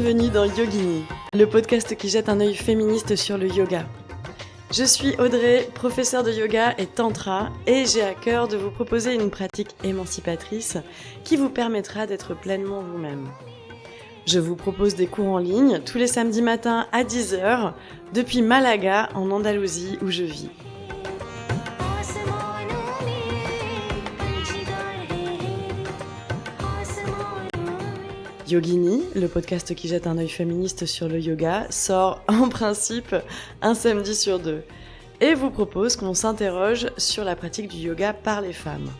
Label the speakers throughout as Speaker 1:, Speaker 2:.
Speaker 1: Bienvenue dans Yogini, le podcast qui jette un œil féministe sur le yoga. Je suis Audrey, professeure de yoga et tantra, et j'ai à cœur de vous proposer une pratique émancipatrice qui vous permettra d'être pleinement vous-même. Je vous propose des cours en ligne tous les samedis matins à 10h depuis Malaga en Andalousie où je vis. Yogini, le podcast qui jette un œil féministe sur le yoga, sort en principe un samedi sur 2 et vous propose qu'on s'interroge sur la pratique du yoga par les femmes.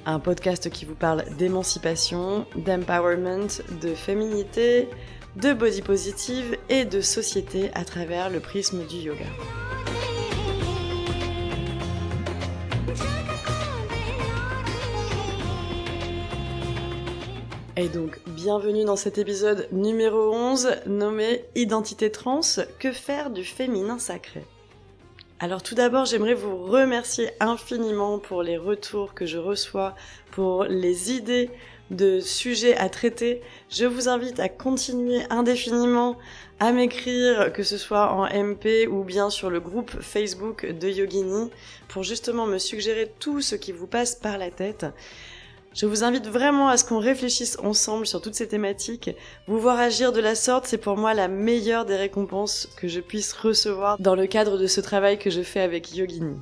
Speaker 1: Un podcast qui vous parle d'émancipation, d'empowerment, de féminité, de body positive et de société à travers le prisme du yoga. Et donc, bienvenue dans cet épisode numéro 11, nommé « Identité trans, que faire du féminin sacré ?» Alors tout d'abord, j'aimerais vous remercier infiniment pour les retours que je reçois, pour les idées de sujets à traiter. Je vous invite à continuer indéfiniment à m'écrire, que ce soit en MP ou bien sur le groupe Facebook de Yogini, pour justement me suggérer tout ce qui vous passe par la tête. Je vous invite vraiment à ce qu'on réfléchisse ensemble sur toutes ces thématiques. Vous voir agir de la sorte, c'est pour moi la meilleure des récompenses que je puisse recevoir dans le cadre de ce travail que je fais avec Yogini.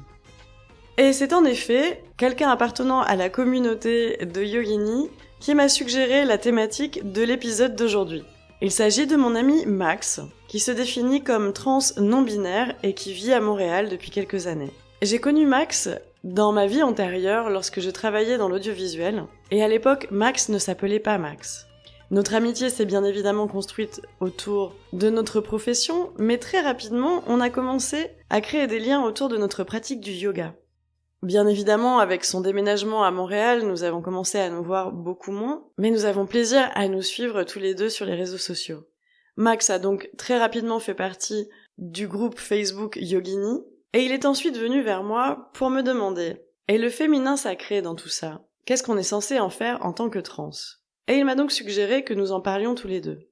Speaker 1: Et c'est en effet quelqu'un appartenant à la communauté de Yogini qui m'a suggéré la thématique de l'épisode d'aujourd'hui. Il s'agit de mon ami Max, qui se définit comme trans non-binaire et qui vit à Montréal depuis quelques années. J'ai connu Max dans ma vie antérieure lorsque je travaillais dans l'audiovisuel, et à l'époque, Max ne s'appelait pas Max. Notre amitié s'est bien évidemment construite autour de notre profession, mais très rapidement, on a commencé à créer des liens autour de notre pratique du yoga. Bien évidemment, avec son déménagement à Montréal, nous avons commencé à nous voir beaucoup moins, mais nous avons plaisir à nous suivre tous les deux sur les réseaux sociaux. Max a donc très rapidement fait partie du groupe Facebook Yogini, et il est ensuite venu vers moi pour me demander « Et le féminin sacré dans tout ça, qu'est-ce qu'on est censé en faire en tant que trans ?» Et il m'a donc suggéré que nous en parlions tous les deux.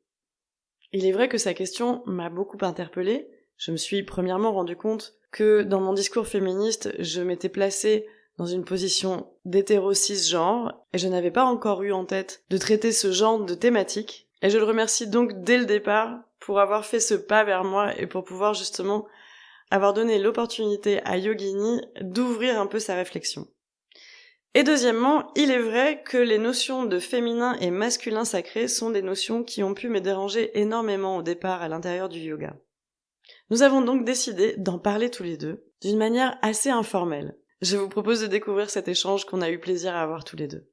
Speaker 1: Il est vrai que sa question m'a beaucoup interpellée. Je me suis premièrement rendu compte que dans mon discours féministe, je m'étais placée dans une position d'hétéro-cisgenre et je n'avais pas encore eu en tête de traiter ce genre de thématique. Et je le remercie donc dès le départ pour avoir fait ce pas vers moi et pour pouvoir justement avoir donné l'opportunité à Yogini d'ouvrir un peu sa réflexion. Et deuxièmement, il est vrai que les notions de féminin et masculin sacré sont des notions qui ont pu me déranger énormément au départ à l'intérieur du yoga. Nous avons donc décidé d'en parler tous les deux, d'une manière assez informelle. Je vous propose de découvrir cet échange qu'on a eu plaisir à avoir tous les deux.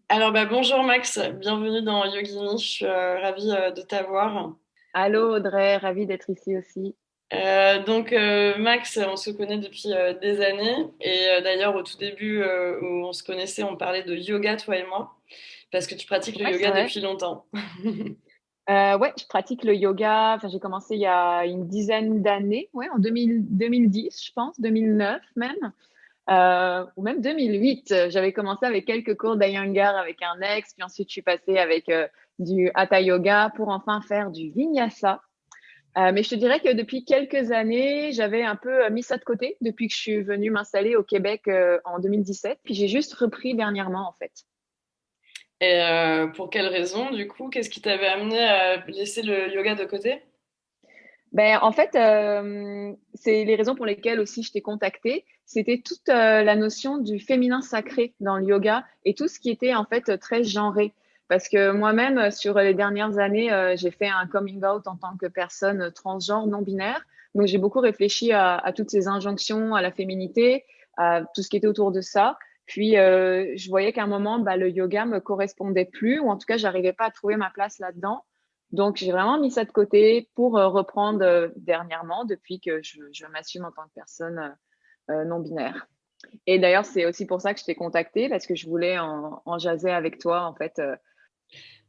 Speaker 1: Alors bonjour Max, bienvenue dans Yogini, je suis ravie de t'avoir.
Speaker 2: Allô Audrey, ravie d'être ici aussi.
Speaker 1: Max, on se connaît depuis des années et d'ailleurs au tout début où on se connaissait, on parlait de yoga toi et moi parce que tu pratiques le yoga depuis longtemps.
Speaker 2: Ouais, je pratique le yoga. Enfin, j'ai commencé il y a une dizaine d'années, ouais, en 2010, je pense, 2009 même, ou même 2008. J'avais commencé avec quelques cours d'Iyengar avec un ex, puis ensuite je suis passée avec du Hatha Yoga pour enfin faire du Vinyasa. Mais je te dirais que depuis quelques années, j'avais un peu mis ça de côté depuis que je suis venue m'installer au Québec en 2017. Puis j'ai juste repris dernièrement, en fait.
Speaker 1: Et pour quelle raison, du coup? Qu'est-ce qui t'avait amené à laisser le yoga de côté?
Speaker 2: En fait, c'est les raisons pour lesquelles aussi je t'ai contactée. C'était toute la notion du féminin sacré dans le yoga et tout ce qui était en fait très genré. Parce que moi-même, sur les dernières années, j'ai fait un coming out en tant que personne transgenre, non-binaire. Donc, j'ai beaucoup réfléchi à toutes ces injonctions, à la féminité, à tout ce qui était autour de ça. Puis, je voyais qu'à un moment, le yoga me correspondait plus, ou en tout cas, j'arrivais pas à trouver ma place là-dedans. Donc, j'ai vraiment mis ça de côté pour reprendre dernièrement, depuis que je m'assume en tant que personne non-binaire. Et d'ailleurs, c'est aussi pour ça que je t'ai contacté, parce que je voulais en jaser avec toi, en fait.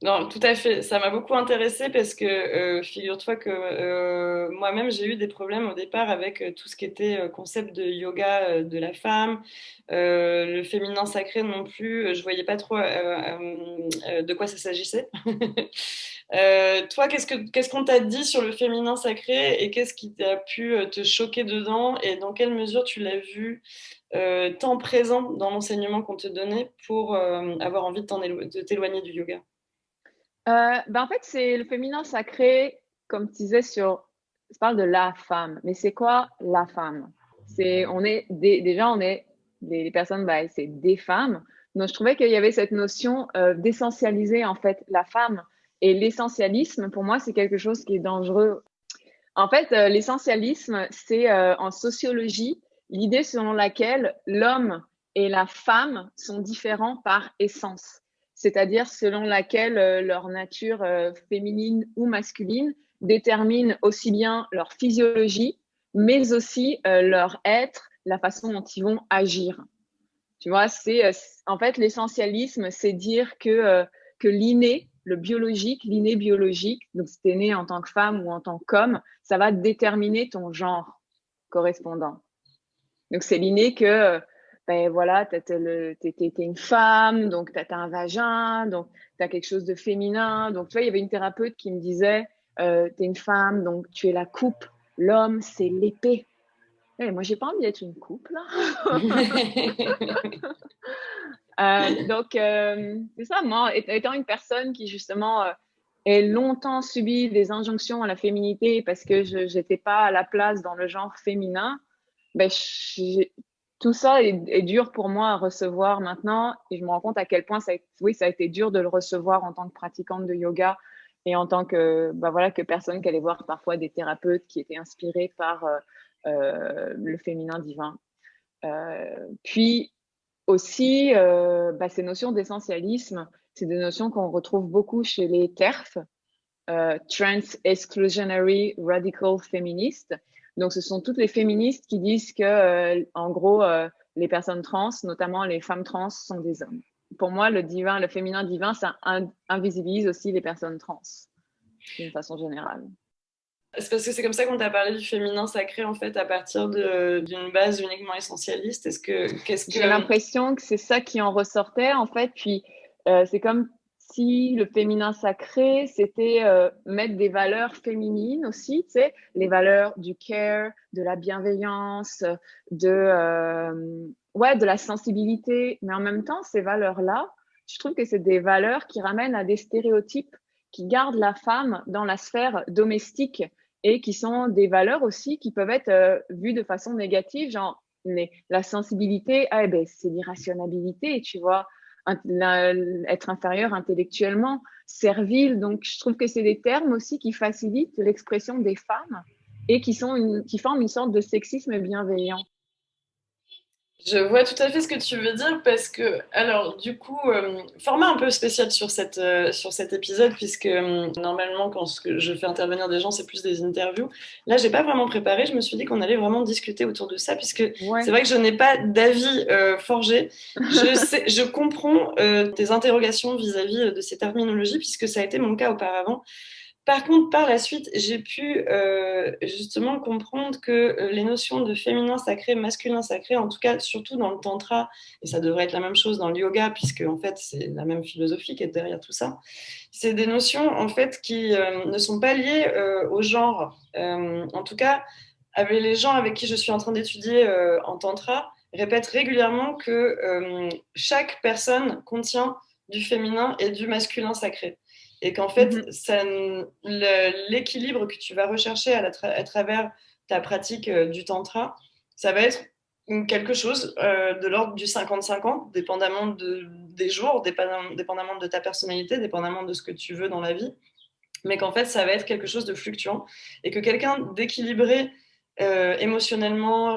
Speaker 1: Non, tout à fait. Ça m'a beaucoup intéressée parce que figure-toi que moi-même, j'ai eu des problèmes au départ avec tout ce qui était concept de yoga de la femme, le féminin sacré non plus. Je voyais pas trop de quoi ça s'agissait. Toi, qu'est-ce qu'on t'a dit sur le féminin sacré et qu'est-ce qui t'a pu te choquer dedans et dans quelle mesure tu l'as vu tant présent dans l'enseignement qu'on te donnait pour avoir envie de t'éloigner du yoga?
Speaker 2: En fait, c'est le féminin sacré, comme tu disais, ça parle de la femme. Mais c'est quoi la femme? Déjà, on est des personnes, c'est des femmes. Donc, je trouvais qu'il y avait cette notion d'essentialiser, en fait, la femme. Et l'essentialisme, pour moi, c'est quelque chose qui est dangereux. En fait, l'essentialisme, c'est en sociologie l'idée selon laquelle l'homme et la femme sont différents par essence, c'est-à-dire selon laquelle leur nature féminine ou masculine détermine aussi bien leur physiologie, mais aussi leur être, la façon dont ils vont agir. Tu vois, en fait l'essentialisme, c'est dire que l'inné, le biologique, l'inné biologique, donc si tu es né en tant que femme ou en tant qu'homme, ça va déterminer ton genre correspondant. Donc c'est l'inné que ben voilà, t'es une femme, donc t'as un vagin, donc t'as quelque chose de féminin. Donc tu vois, il y avait une thérapeute qui me disait, t'es une femme, donc tu es la coupe, l'homme c'est l'épée. Eh, moi j'ai pas envie d'être une coupe là. C'est ça, moi, étant une personne qui, justement, ait longtemps subi des injonctions à la féminité parce que je n'étais pas à la place dans le genre féminin, ben, tout ça est dur pour moi à recevoir maintenant et je me rends compte à quel point oui, ça a été dur de le recevoir en tant que pratiquante de yoga et en tant que, voilà, que personne qui allait voir parfois des thérapeutes qui étaient inspirés par le féminin divin. Puis, aussi, ces notions d'essentialisme, c'est des notions qu'on retrouve beaucoup chez les TERF, Trans Exclusionary Radical Feminists. Donc, ce sont toutes les féministes qui disent que, en gros, les personnes trans, notamment les femmes trans, sont des hommes. Pour moi, le divin, le féminin divin, ça invisibilise aussi les personnes trans, d'une façon générale.
Speaker 1: C'est parce que c'est comme ça qu'on t'a parlé du féminin sacré, en fait, à partir d'une base uniquement essentialiste.
Speaker 2: J'ai l'impression que c'est ça qui en ressortait, en fait. Puis, c'est comme si le féminin sacré, c'était mettre des valeurs féminines aussi, tu sais, les valeurs du care, de la bienveillance, de la sensibilité. Mais en même temps, ces valeurs-là, je trouve que c'est des valeurs qui ramènent à des stéréotypes, qui gardent la femme dans la sphère domestique et qui sont des valeurs aussi qui peuvent être vues de façon négative, genre la sensibilité, c'est l'irrationalité, tu vois, être inférieur intellectuellement, servile. Donc, je trouve que c'est des termes aussi qui facilitent l'expression des femmes et qui forment une sorte de sexisme bienveillant.
Speaker 1: Je vois tout à fait ce que tu veux dire parce que, alors, du coup, format un peu spécial sur cet épisode puisque normalement, je fais intervenir des gens, c'est plus des interviews. Là, j'ai pas vraiment préparé. Je me suis dit qu'on allait vraiment discuter autour de ça puisque c'est
Speaker 2: Ouais.
Speaker 1: vrai que je n'ai pas d'avis forgé. Je comprends tes interrogations vis-à-vis de ces terminologies puisque ça a été mon cas auparavant. Par contre, par la suite, j'ai pu justement comprendre que les notions de féminin sacré, masculin sacré, en tout cas, surtout dans le tantra, et ça devrait être la même chose dans le yoga, puisque en fait, c'est la même philosophie qui est derrière tout ça, c'est des notions en fait qui ne sont pas liées au genre. En tout cas, avec les gens avec qui je suis en train d'étudier en tantra répètent régulièrement que chaque personne contient du féminin et du masculin sacré et qu'en fait, l'équilibre que tu vas rechercher à travers ta pratique du tantra, ça va être quelque chose de l'ordre du 50-50, dépendamment des jours, dépendamment de ta personnalité, dépendamment de ce que tu veux dans la vie, mais qu'en fait, ça va être quelque chose de fluctuant et que quelqu'un d'équilibré émotionnellement,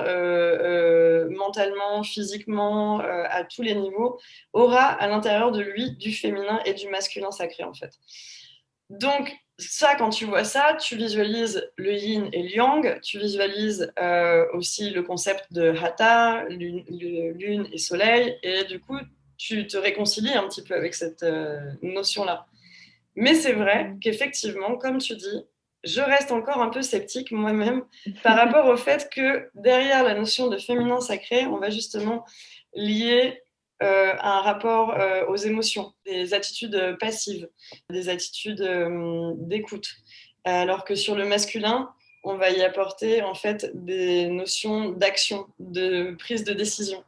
Speaker 1: mentalement, physiquement, à tous les niveaux, aura à l'intérieur de lui du féminin et du masculin sacré, en fait. Donc, ça, quand tu vois ça, tu visualises le yin et le yang, tu visualises aussi le concept de hatha, lune et soleil, et du coup, tu te réconcilies un petit peu avec cette notion-là. Mais c'est vrai
Speaker 2: Mm.
Speaker 1: qu'effectivement, comme tu dis, je reste encore un peu sceptique moi-même par rapport au fait que derrière la notion de féminin sacré, on va justement lier un rapport aux émotions, des attitudes passives, des attitudes d'écoute. Alors que sur le masculin, on va y apporter en fait des notions d'action, de prise de décision.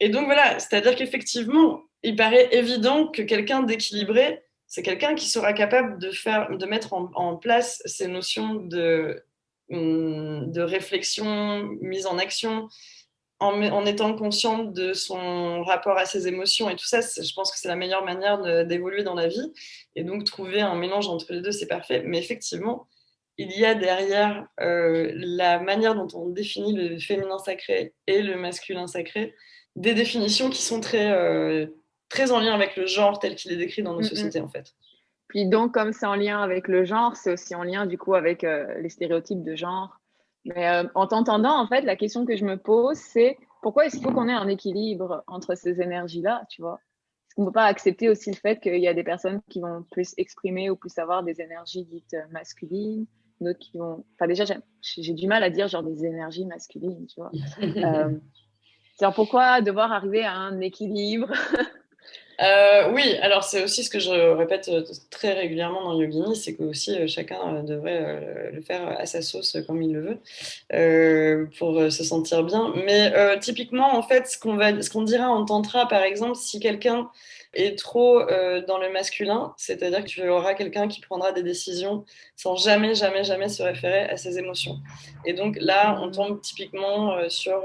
Speaker 1: Et donc voilà, c'est-à-dire qu'effectivement, il paraît évident que quelqu'un d'équilibré, c'est quelqu'un qui sera capable de mettre en place ces notions de réflexion, mise en action, en étant conscient de son rapport à ses émotions et tout ça. Je pense que c'est la meilleure manière d'évoluer dans la vie. Et donc trouver un mélange entre les deux, c'est parfait. Mais effectivement, il y a derrière la manière dont on définit le féminin sacré et le masculin sacré des définitions qui sont très en lien avec le genre tel qu'il est décrit dans nos
Speaker 2: Mm, mm.
Speaker 1: sociétés, en fait.
Speaker 2: Puis donc, comme c'est en lien avec le genre, c'est aussi en lien du coup avec les stéréotypes de genre. Mais en t'entendant, en fait, la question que je me pose, c'est pourquoi est-ce qu'il faut qu'on ait un équilibre entre ces énergies-là, tu vois? Est-ce qu'on ne peut pas accepter aussi le fait qu'il y a des personnes qui vont plus exprimer ou plus avoir des énergies dites masculines, d'autres qui vont... Enfin déjà, j'ai du mal à dire genre des énergies masculines, tu vois. C'est pourquoi devoir arriver à un équilibre?
Speaker 1: Oui, alors c'est aussi ce que je répète très régulièrement dans Yogini, c'est que aussi chacun devrait le faire à sa sauce comme il le veut pour se sentir bien. Mais typiquement, en fait, ce qu'on dira en tantra, par exemple, si quelqu'un est trop dans le masculin, c'est-à-dire que tu auras quelqu'un qui prendra des décisions sans jamais, jamais, jamais se référer à ses émotions. Et donc là, on
Speaker 2: Hmm.
Speaker 1: tombe typiquement sur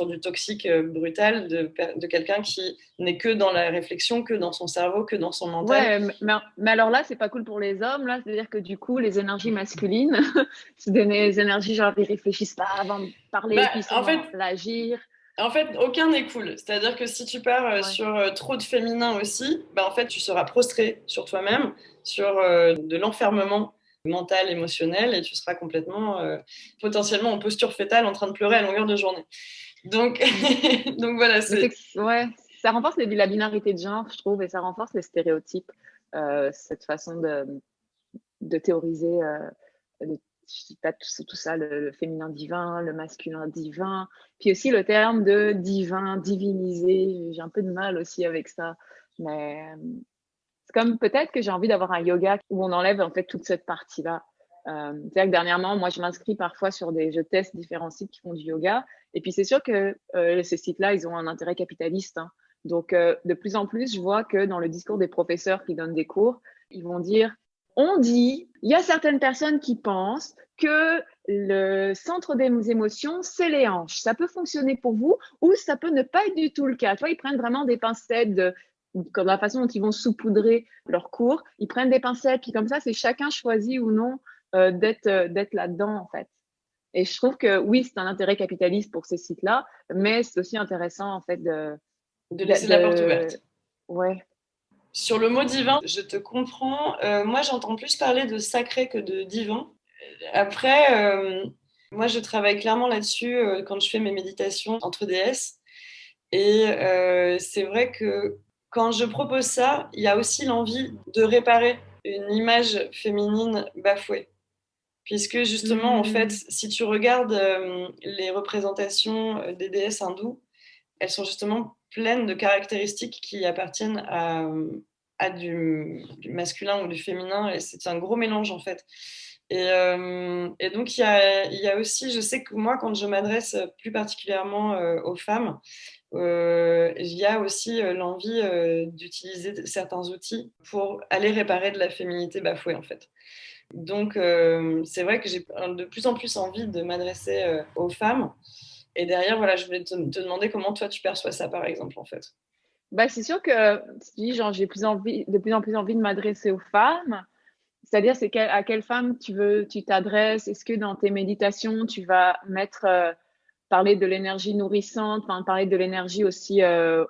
Speaker 1: du toxique brutal de quelqu'un qui n'est que dans la réflexion, que dans son cerveau, que dans son mental.
Speaker 2: Ouais, mais alors là, c'est pas cool pour les hommes, là. C'est-à-dire que du coup, les énergies masculines, c'est des énergies genre ils réfléchissent pas avant de parler,
Speaker 1: Bah,
Speaker 2: puis ils sont
Speaker 1: en fait,
Speaker 2: dans l'agir.
Speaker 1: aucun n'est cool. C'est-à-dire que si tu pars
Speaker 2: Ouais.
Speaker 1: sur trop de féminin aussi, bah, en fait, tu seras prostré sur toi-même, sur de l'enfermement mental, émotionnel, et tu seras complètement, potentiellement en posture fétale, en train de pleurer à longueur de journée. Donc,
Speaker 2: Mm.
Speaker 1: donc voilà,
Speaker 2: Mais ouais, ça renforce la binarité de genre, je trouve, et ça renforce les stéréotypes, cette façon de théoriser, je dis pas tout ça, le féminin divin, le masculin divin, puis aussi le terme de divin, divinisé. J'ai un peu de mal aussi avec ça, mais c'est comme peut-être que j'ai envie d'avoir un yoga où on enlève en fait toute cette partie-là. C'est-à-dire que dernièrement, moi, je m'inscris parfois je teste différents sites qui font du yoga. Et puis, c'est sûr que ces sites-là, ils ont un intérêt capitaliste. Hein. Donc, de plus en plus, je vois que dans le discours des professeurs qui donnent des cours, ils vont dire, on dit, il y a certaines personnes qui pensent que le centre des émotions, c'est les hanches. Ça peut fonctionner pour vous ou ça peut ne pas être du tout le cas. Tu vois, ils prennent vraiment des pincettes comme la façon dont ils vont saupoudrer leurs cours. Ils prennent des pincettes, puis comme ça, c'est chacun choisit ou non d'être là-dedans, en fait. Et je trouve que oui, c'est un intérêt capitaliste pour ces sites-là, mais c'est aussi intéressant, en fait,
Speaker 1: de
Speaker 2: de,
Speaker 1: laisser la porte
Speaker 2: de...
Speaker 1: ouverte.
Speaker 2: Ouais.
Speaker 1: Sur le mot divin, je te comprends. Moi, j'entends plus parler de sacré que de divin. Après, moi, je travaille clairement là-dessus quand je fais mes méditations entre déesses. Et c'est vrai que quand je propose ça, il y a aussi l'envie de réparer une image féminine bafouée. Puisque justement, en fait,
Speaker 2: Mmh.
Speaker 1: si tu regardes les représentations des déesses hindoues, elles sont justement pleines de caractéristiques qui appartiennent à du masculin ou du féminin, et c'est un gros mélange en fait. Et donc il y a aussi, je sais que moi, quand je m'adresse plus particulièrement aux femmes, il y a aussi l'envie d'utiliser certains outils pour aller réparer de la féminité bafouée en fait. Donc c'est vrai que j'ai de plus en plus envie de m'adresser aux femmes. Et derrière, voilà, je voulais te demander comment toi tu perçois ça, par exemple, en fait.
Speaker 2: Bah, c'est sûr que si genre, j'ai de plus en plus envie de m'adresser aux femmes. C'est-à-dire, à quelle femme tu t'adresses? Est-ce que dans tes méditations, tu vas parler de l'énergie nourrissante, enfin, parler de l'énergie aussi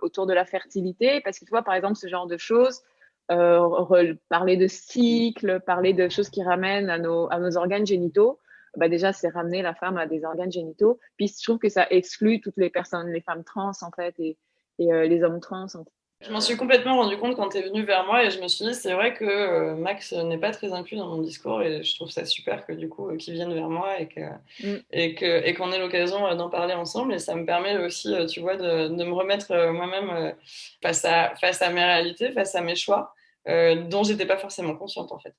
Speaker 2: autour de la fertilité? Parce que tu vois, par exemple, ce genre de choses, parler de cycle, parler de choses qui ramènent à nos organes génitaux, bah déjà, c'est ramener la femme à des organes génitaux. Puis, je trouve que ça exclut toutes les personnes, les femmes trans, en fait, et les hommes trans.
Speaker 1: Je m'en suis complètement rendu compte quand tu es venu vers moi et je me suis dit, c'est vrai que Max n'est pas très inclus dans mon discours et je trouve ça super que du coup, qu'il vienne vers moi
Speaker 2: Mm.
Speaker 1: et qu'on ait l'occasion d'en parler ensemble. Et ça me permet aussi, tu vois, de me remettre moi-même face à mes réalités, face à mes choix, dont j'étais pas forcément consciente en fait.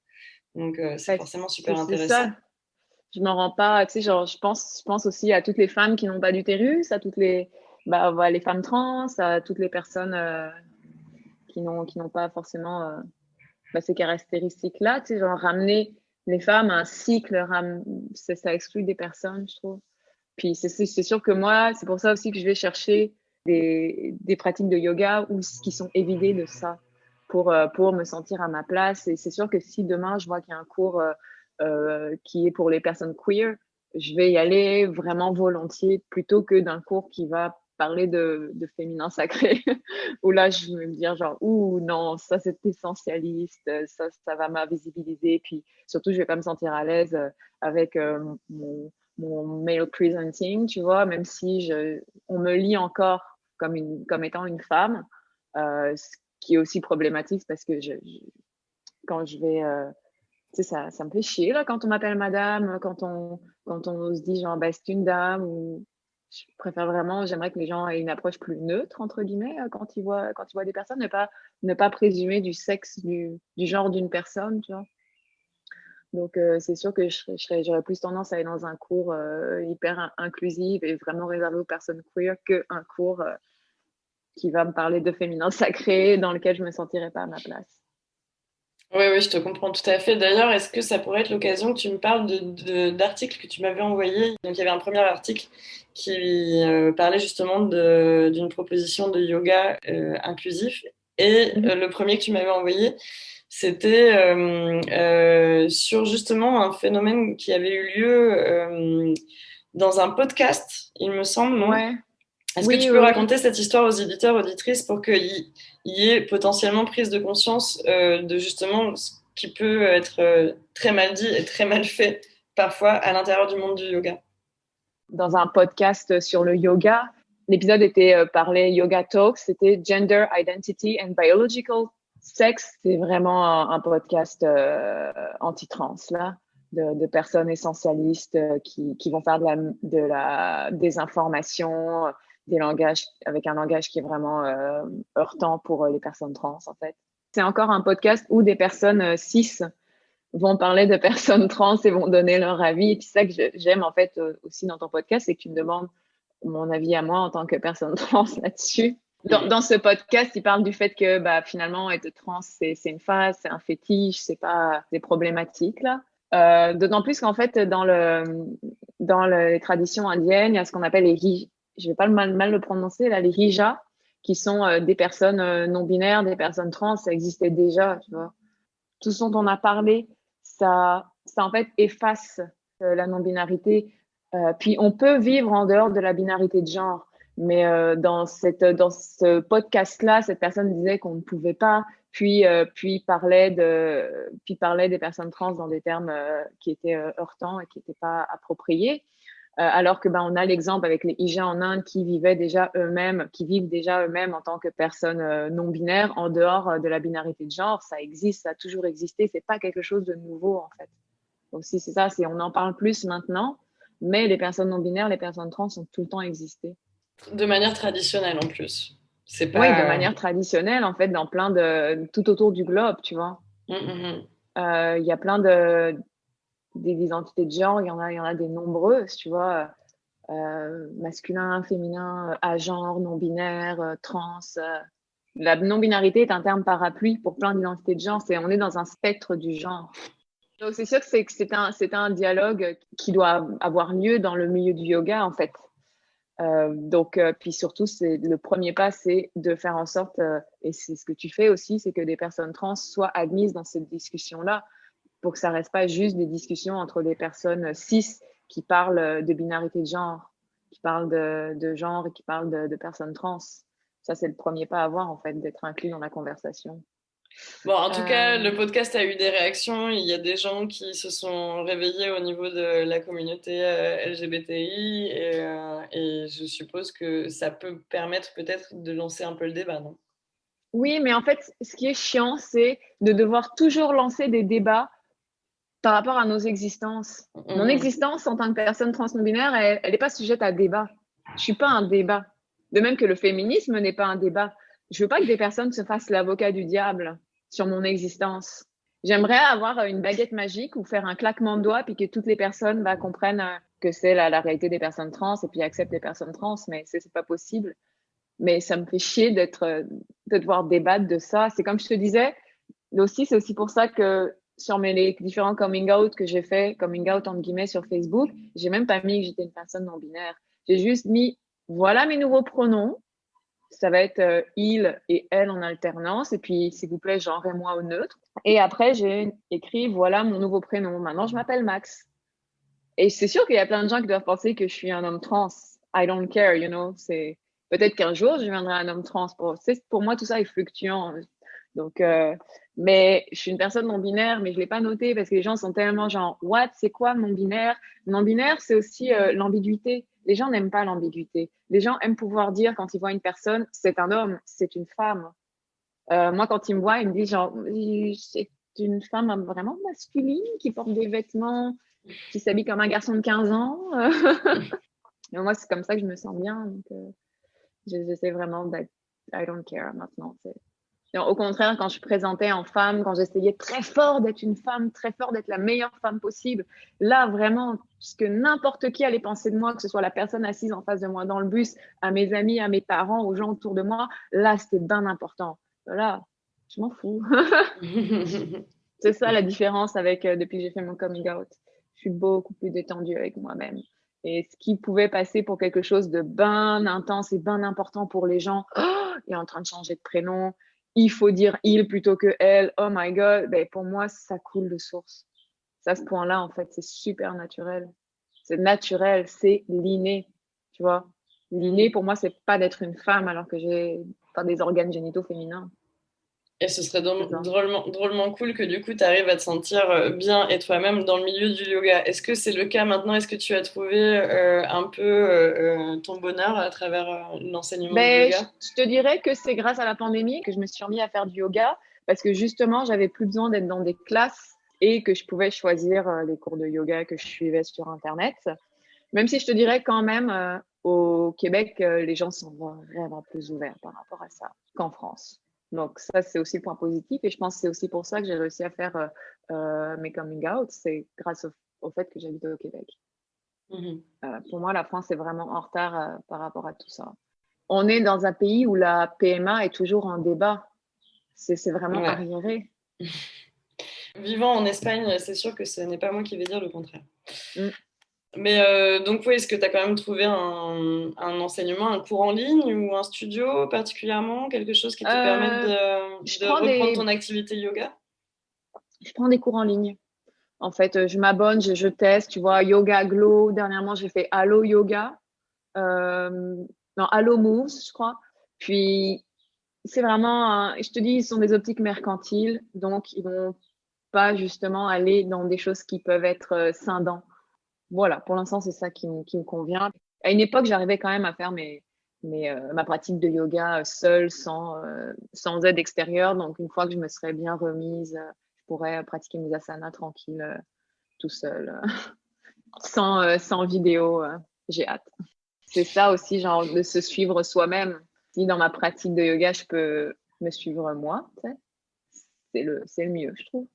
Speaker 1: Donc, c'est
Speaker 2: Bah,
Speaker 1: forcément super
Speaker 2: c'est ça.
Speaker 1: intéressant.
Speaker 2: Je m'en rends pas, tu sais, genre, je pense aussi à toutes les femmes qui n'ont pas d'utérus, à toutes les femmes trans, à toutes les personnes qui n'ont pas forcément ces caractéristiques-là, tu sais, genre, ramener les femmes à un cycle, ça exclut des personnes, je trouve. Puis c'est sûr que moi, c'est pour ça aussi que je vais chercher des pratiques de yoga qui sont évidées de ça pour me sentir à ma place. Et c'est sûr que si demain je vois qu'il y a un cours qui est pour les personnes queer, je vais y aller vraiment volontiers plutôt que d'un cours qui va parler de féminin sacré, où là je vais me dire genre, ouh non, ça c'est essentialiste, ça va m'invisibiliser, puis surtout je vais pas me sentir à l'aise avec mon male presenting, tu vois, même si on me lit encore comme étant une femme, ce qui est aussi problématique parce que quand je vais, tu sais, ça me fait chier là quand on m'appelle madame, quand on se dit genre, bah, c'est une dame ou je préfère vraiment, j'aimerais que les gens aient une approche plus neutre, entre guillemets, quand ils voient des personnes, ne pas présumer du sexe, du genre d'une personne, tu vois. Donc, c'est sûr que j'aurais plus tendance à aller dans un cours hyper inclusif et vraiment réservé aux personnes queer qu'un cours qui va me parler de féminin sacré dans lequel je me sentirais pas à ma place.
Speaker 1: Oui, oui, je te comprends tout à fait. D'ailleurs, est-ce que ça pourrait être l'occasion que tu me parles d'articles que tu m'avais envoyés? Donc, il y avait un premier article qui parlait justement d'une proposition de yoga inclusif. Et
Speaker 2: Mhm.
Speaker 1: le premier que tu m'avais envoyé, c'était sur justement un phénomène qui avait eu lieu dans un podcast, il me semble, non?
Speaker 2: Ouais,
Speaker 1: Est-ce que
Speaker 2: oui,
Speaker 1: tu
Speaker 2: oui,
Speaker 1: peux
Speaker 2: oui.
Speaker 1: raconter cette histoire aux éditeurs, auditrices pour qu'il y ait potentiellement prise de conscience de justement ce qui peut être très mal dit et très mal fait parfois à l'intérieur du monde du yoga?
Speaker 2: Dans un podcast sur le yoga. L'épisode était parlé Yoga Talks, c'était Gender Identity and Biological Sex. C'est vraiment un podcast anti-trans là, de personnes essentialistes qui vont faire de la désinformation, des langages avec un langage qui est vraiment heurtant pour les personnes trans en fait. C'est encore un podcast où des personnes cis vont parler de personnes trans et vont donner leur avis. Et puis ça que j'aime en fait aussi dans ton podcast, c'est que tu me demandes mon avis à moi en tant que personne trans là-dessus. Dans ce podcast, il parle du fait que bah, finalement être trans c'est une phase, c'est un fétiche, c'est pas des problématiques là. D'autant plus qu'en fait dans les traditions indiennes, il y a ce qu'on appelle je vais pas mal le prononcer là, les rijas, qui sont des personnes non binaires, des personnes trans, ça existait déjà, tu vois. Tout ce dont on a parlé, ça en fait efface la non-binarité. Puis on peut vivre en dehors de la binarité de genre, mais dans ce podcast-là, cette personne disait qu'on ne pouvait pas, puis parlait des personnes trans dans des termes qui étaient heurtants et qui n'étaient pas appropriés. Alors que on a l'exemple avec les Hijas en Inde qui vivent déjà eux-mêmes en tant que personnes non binaires en dehors de la binarité de genre. Ça existe, ça a toujours existé. C'est pas quelque chose de nouveau en fait. Donc si c'est ça, on en parle plus maintenant, mais les personnes non binaires, les personnes trans ont tout le temps existé.
Speaker 1: De manière traditionnelle en plus. C'est
Speaker 2: Oui, de
Speaker 1: pas.
Speaker 2: manière traditionnelle en fait, dans tout autour du globe, tu vois.
Speaker 1: Mm.
Speaker 2: Il y a plein des identités de genre, il y en a des nombreuses, tu vois. Masculin, féminin, agenre, non-binaire, trans. La non-binarité est un terme parapluie pour plein d'identités de genre. On est dans un spectre du genre. Donc c'est sûr que c'est un dialogue qui doit avoir lieu dans le milieu du yoga en fait. Puis surtout, c'est le premier pas, c'est de faire en sorte, et c'est ce que tu fais aussi, c'est que des personnes trans soient admises dans cette discussion-là, pour que ça reste pas juste des discussions entre des personnes cis qui parlent de binarité de genre, qui parlent de genre et qui parlent de personnes trans. Ça, c'est le premier pas à avoir, en fait, d'être inclus dans la conversation.
Speaker 1: Bon, en tout cas,
Speaker 2: Euh,
Speaker 1: le podcast a eu des réactions. Il y a des gens qui se sont réveillés au niveau de la communauté LGBTI et je suppose que ça peut permettre peut-être de lancer un peu le débat, non?
Speaker 2: Oui, mais en fait, ce qui est chiant, c'est de devoir toujours lancer des débats par rapport à nos existences. Mon
Speaker 1: Mhm.
Speaker 2: existence en tant que personne trans non-binaire, elle n'est pas sujette à débat. Je suis pas un débat. De même que le féminisme n'est pas un débat. Je veux pas que des personnes se fassent l'avocat du diable sur mon existence. J'aimerais avoir une baguette magique ou faire un claquement de doigts puis que toutes les personnes comprennent que c'est la réalité des personnes trans et puis acceptent les personnes trans, mais c'est pas possible. Mais ça me fait chier de devoir débattre de ça. C'est comme je te disais, aussi, c'est aussi pour ça que sur les différents coming out que j'ai fait, coming out entre guillemets sur Facebook, j'ai même pas mis que j'étais une personne non binaire. J'ai juste mis voilà mes nouveaux pronoms. Ça va être il et elle en alternance. Et puis, s'il vous plaît, genrez-moi au neutre. Et après, j'ai écrit voilà mon nouveau prénom. Maintenant, je m'appelle Max. Et c'est sûr qu'il y a plein de gens qui doivent penser que je suis un homme trans. I don't care, you know. C'est peut-être qu'un jour je deviendrai un homme trans. Pour moi, tout ça est fluctuant. Donc, mais je suis une personne non binaire, mais je l'ai pas noté parce que les gens sont tellement genre what, c'est quoi non binaire? Non binaire, c'est aussi l'ambiguïté. Les gens n'aiment pas l'ambiguïté. Les gens aiment pouvoir dire quand ils voient une personne, c'est un homme, c'est une femme. Moi, quand ils me voient, ils me disent genre c'est une femme vraiment masculine qui porte des vêtements qui s'habille comme un garçon de 15 ans. Mais moi, c'est comme ça que je me sens bien. Donc, j'essaie vraiment d'être I don't care maintenant. Donc, au contraire, quand je présentais en femme, quand j'essayais très fort d'être une femme, très fort d'être la meilleure femme possible, là, vraiment, ce que n'importe qui allait penser de moi, que ce soit la personne assise en face de moi dans le bus, à mes amis, à mes parents, aux gens autour de moi, là, c'était bien important. Voilà, je m'en fous. C'est ça la différence avec depuis que j'ai fait mon coming out. Je suis beaucoup plus détendue avec moi-même. Et ce qui pouvait passer pour quelque chose de bien intense et bien important pour les gens, oh, il est en train de changer de prénom, il faut dire il plutôt que elle, oh my god, ben, pour moi, ça coule de source. Ça, ce point-là, en fait, c'est super naturel. C'est naturel, c'est l'inné, tu vois. L'inné, pour moi, c'est pas d'être une femme alors que j'ai pas des organes génitaux féminins.
Speaker 1: Et ce serait
Speaker 2: C'est ça.
Speaker 1: drôlement cool que du coup tu arrives à te sentir bien et toi-même dans le milieu du yoga. Est-ce que c'est le cas maintenant? Est-ce que tu as trouvé un peu ton bonheur à travers l'enseignement du
Speaker 2: Ben,
Speaker 1: yoga?
Speaker 2: je te dirais que c'est grâce à la pandémie que je me suis remis à faire du yoga parce que justement, j'avais plus besoin d'être dans des classes et que je pouvais choisir les cours de yoga que je suivais sur Internet. Même si je te dirais quand même, au Québec, les gens sont vraiment plus ouverts par rapport à ça qu'en France. Donc ça, c'est aussi le point positif et je pense que c'est aussi pour ça que j'ai réussi à faire mes coming out. C'est grâce au fait que j'habite au Québec.
Speaker 1: Mhm.
Speaker 2: Pour moi, la France est vraiment en retard par rapport à tout ça. On est dans un pays où la PMA est toujours en débat. C'est vraiment
Speaker 1: Ouais.
Speaker 2: arriéré.
Speaker 1: Vivant en Espagne, c'est sûr que ce n'est pas moi qui vais dire le contraire.
Speaker 2: Mm.
Speaker 1: Mais donc oui, est-ce que tu as quand même trouvé un enseignement, un cours en ligne ou un studio particulièrement, quelque chose qui te permette
Speaker 2: Euh, je
Speaker 1: de
Speaker 2: prends
Speaker 1: reprendre ton
Speaker 2: des,
Speaker 1: activité yoga?
Speaker 2: je prends des cours en ligne. En fait, je m'abonne, je teste, tu vois, Yoga Glow. Dernièrement, j'ai fait Allo Yoga. Euh, non, Allo Moves, je crois. Puis, c'est vraiment, je te dis, ils sont des optiques mercantiles, donc ils vont pas justement aller dans des choses qui peuvent être scindants. Voilà, pour l'instant, c'est ça qui me convient. À une époque, j'arrivais quand même à faire ma pratique de yoga seule, sans aide extérieure. Donc, une fois que je me serais bien remise, je pourrais pratiquer mes asanas tranquille, tout seul, sans vidéo. J'ai hâte. C'est ça aussi, genre, de se suivre soi-même. Si dans ma pratique de yoga, je peux me suivre moi, tu sais, c'est le mieux, je trouve.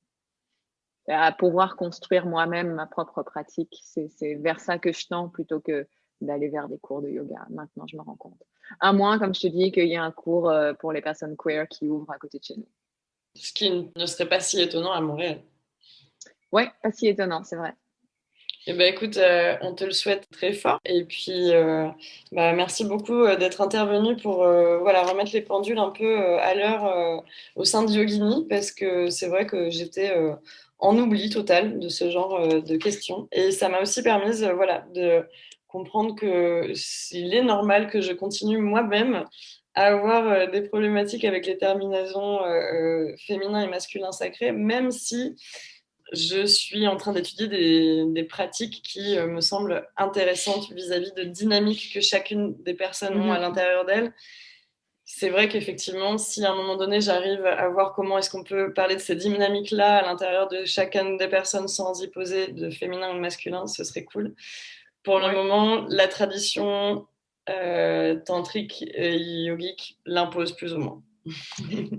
Speaker 2: À pouvoir construire moi-même ma propre pratique. C'est vers ça que je tends plutôt que d'aller vers des cours de yoga. Maintenant, je me rends compte. À moins, comme je te dis, qu'il y a un cours pour les personnes queer qui ouvre à côté de chez nous.
Speaker 1: Ce qui ne serait pas si étonnant à Montréal.
Speaker 2: Ouais, pas si étonnant, c'est vrai.
Speaker 1: Eh ben, écoute, on te le souhaite très fort. Et puis, merci beaucoup d'être intervenu pour voilà, remettre les pendules un peu à l'heure au sein de Yogini, parce que c'est vrai que j'étais en oubli total de ce genre de questions. Et ça m'a aussi permis voilà, de comprendre que il est normal que je continue moi-même à avoir des problématiques avec les terminaisons féminin et masculin sacré, même si je suis en train d'étudier des pratiques qui me semblent intéressantes vis-à-vis de dynamiques que chacune des personnes ont à
Speaker 2: Mhm.
Speaker 1: l'intérieur d'elles. C'est vrai qu'effectivement, si à un moment donné, j'arrive à voir comment est-ce qu'on peut parler de ces dynamiques-là à l'intérieur de chacune des personnes sans y poser de féminin ou de masculin, ce serait cool. Pour le
Speaker 2: Ouais.
Speaker 1: moment, la tradition tantrique et yogique l'impose plus ou moins.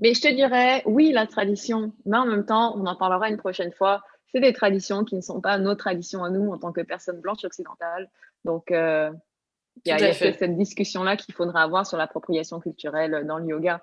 Speaker 2: Mais je te dirais, oui, la tradition, mais en même temps, on en parlera une prochaine fois. C'est des traditions qui ne sont pas nos traditions à nous en tant que personnes blanches occidentales. Donc,
Speaker 1: Tout
Speaker 2: il y
Speaker 1: à
Speaker 2: a
Speaker 1: fait.
Speaker 2: cette discussion-là qu'il faudra avoir sur l'appropriation culturelle dans le yoga.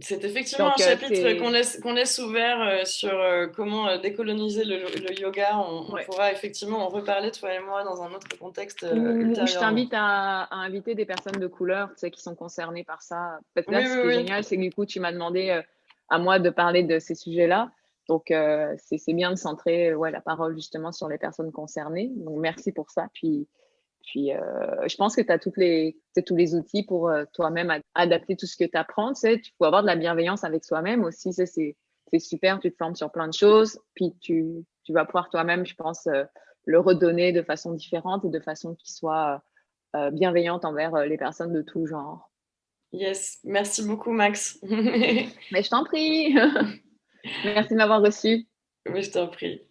Speaker 1: C'est effectivement un
Speaker 2: Donc,
Speaker 1: chapitre
Speaker 2: c'est...
Speaker 1: qu'on laisse ouvert sur comment décoloniser le yoga. On
Speaker 2: Ouais.
Speaker 1: pourra effectivement en reparler, toi et moi, dans un autre contexte
Speaker 2: Ou je
Speaker 1: ultérieurement.
Speaker 2: t'invite à inviter des personnes de couleur, tu sais, qui sont concernées par ça. Peut-être
Speaker 1: Oui,
Speaker 2: là, ce qui est
Speaker 1: oui,
Speaker 2: génial, c'est que du coup, tu m'as demandé à moi de parler de ces sujets-là. Donc, c'est bien de centrer ouais, la parole justement sur les personnes concernées. Donc, merci pour ça. Puis je pense que tu as tous les outils pour toi-même adapter tout ce que tu apprends. Tu sais, tu peux avoir de la bienveillance avec soi-même aussi. C'est super. Tu te formes sur plein de choses. Puis tu vas pouvoir toi-même, je pense, le redonner de façon différente et de façon qui soit bienveillante envers les personnes de tout genre.
Speaker 1: Yes, merci beaucoup Max.
Speaker 2: Mais je t'en prie. Merci de m'avoir reçu.
Speaker 1: Oui, je t'en prie.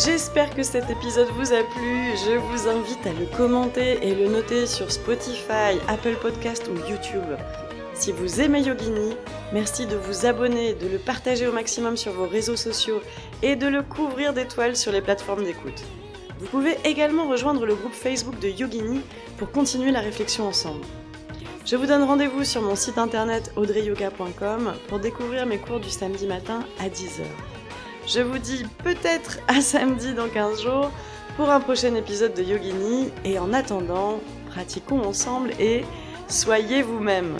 Speaker 1: J'espère que cet épisode vous a plu. Je vous invite à le commenter et le noter sur Spotify, Apple Podcast ou YouTube. Si vous aimez Yogini, merci de vous abonner, de le partager au maximum sur vos réseaux sociaux et de le couvrir d'étoiles sur les plateformes d'écoute. Vous pouvez également rejoindre le groupe Facebook de Yogini pour continuer la réflexion ensemble. Je vous donne rendez-vous sur mon site internet audreyyoga.com pour découvrir mes cours du samedi matin à 10h. Je vous dis peut-être à samedi dans 15 jours pour un prochain épisode de Yogini et en attendant, pratiquons ensemble et soyez vous-même.